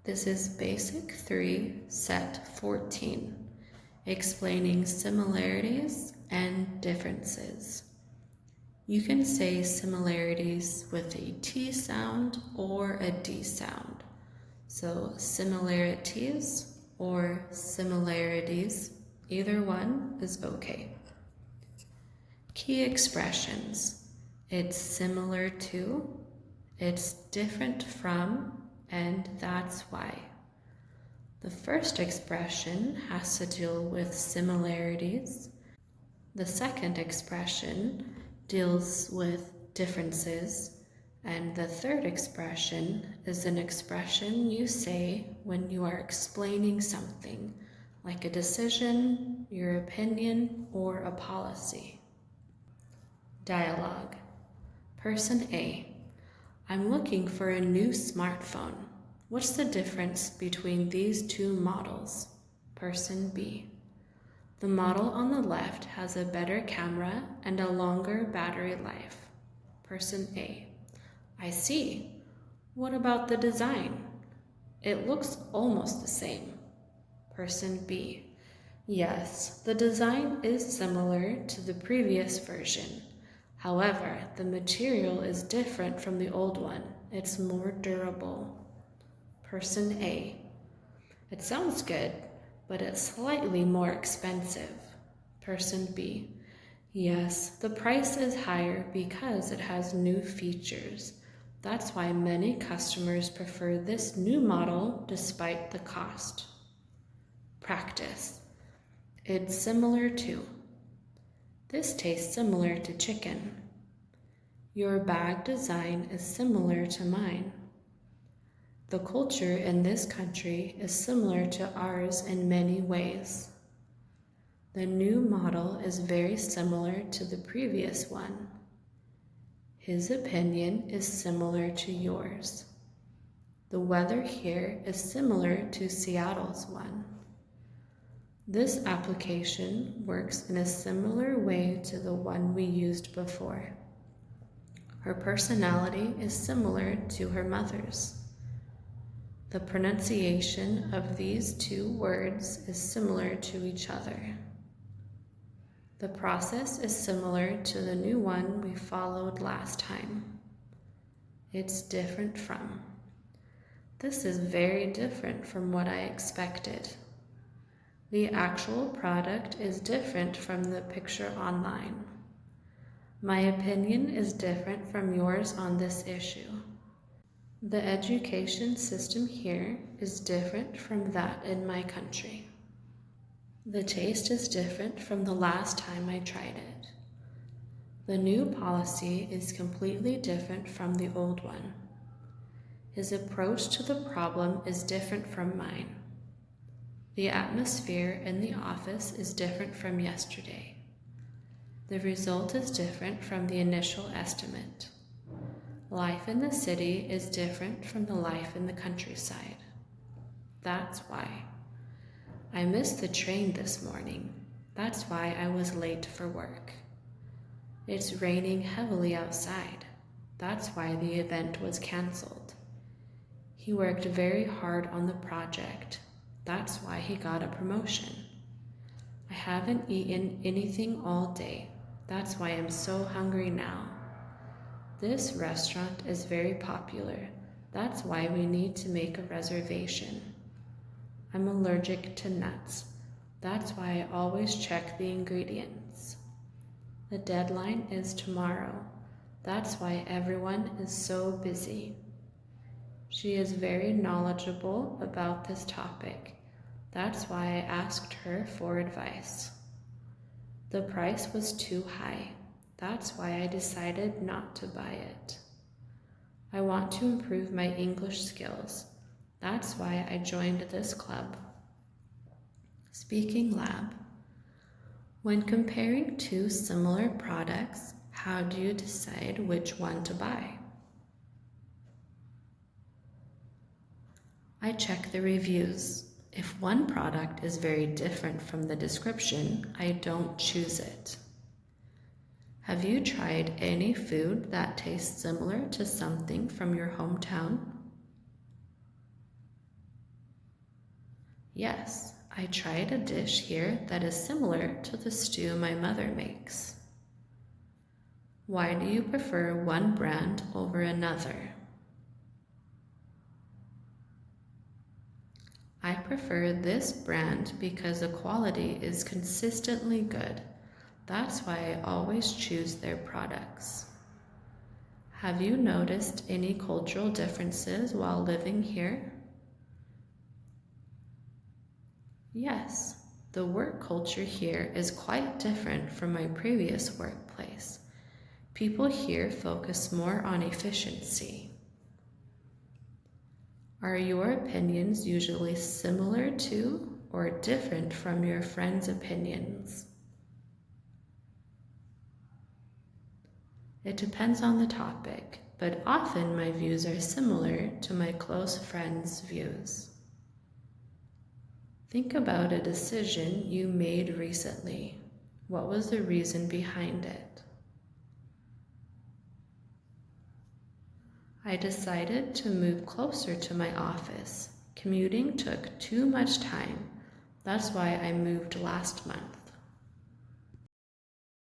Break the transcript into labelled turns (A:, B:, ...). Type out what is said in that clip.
A: This is Basic 3, Set 14, explaining similarities and differences. You can say similarities with a T sound or a D sound. So similarities or similarities, either one is okay. Key expressions. It's similar to, it's different from, and that's why. The first expression has to deal with similarities. The second expression deals with differences. And the third expression is an expression you say when you are explaining something, like a decision, your opinion, or a policy. Dialogue. Person A. I'm looking for a new smartphone. What's the difference between these two models? Person B. The model on the left has a better camera and a longer battery life. Person A. I see. What about the design? It looks almost the same. Person B. Yes, the design is similar to the previous version. However, the material is different from the old one. It's more durable. Person A. It sounds good, but it's slightly more expensive. Person B. Yes, the price is higher because it has new features. That's why many customers prefer this new model despite the cost. Practice. It's similar to. This tastes similar to chicken. Your bag design is similar to mine. The culture in this country is similar to ours in many ways. The new model is very similar to the previous one. His opinion is similar to yours. The weather here is similar to Seattle's one. This application works in a similar way to the one we used before. Her personality is similar to her mother's. The pronunciation of these two words is similar to each other. The process is similar to the new one we followed last time. It's different from. This is very different from what I expected. The actual product is different from the picture online. My opinion is different from yours on this issue. The education system here is different from that in my country. The taste is different from the last time I tried it. The new policy is completely different from the old one. His approach to the problem is different from mine. The atmosphere in the office is different from yesterday. The result is different from the initial estimate. Life in the city is different from the life in the countryside. That's why. I missed the train this morning. That's why I was late for work. It's raining heavily outside. That's why the event was canceled. He worked very hard on the project. That's why he got a promotion. I haven't eaten anything all day. That's why I'm so hungry now. This restaurant is very popular. That's why we need to make a reservation. I'm allergic to nuts. That's why I always check the ingredients. The deadline is tomorrow. That's why everyone is so busy. She is very knowledgeable about this topic. That's why I asked her for advice. The price was too high. That's why I decided not to buy it. I want to improve my English skills. That's why I joined this club. Speaking lab. When comparing two similar products, how do you decide which one to buy? I check the reviews. If one product is very different from the description, I don't choose it. Have you tried any food that tastes similar to something from your hometown? Yes, I tried a dish here that is similar to the stew my mother makes. Why do you prefer one brand over another? I prefer this brand because the quality is consistently good. That's why I always choose their products. Have you noticed any cultural differences while living here? Yes, the work culture here is quite different from my previous workplace. People here focus more on efficiency. Are your opinions usually similar to or different from your friends' opinions? It depends on the topic, but often my views are similar to my close friends' views. Think about a decision you made recently. What was the reason behind it? I decided to move closer to my office. Commuting took too much time. That's why I moved last month.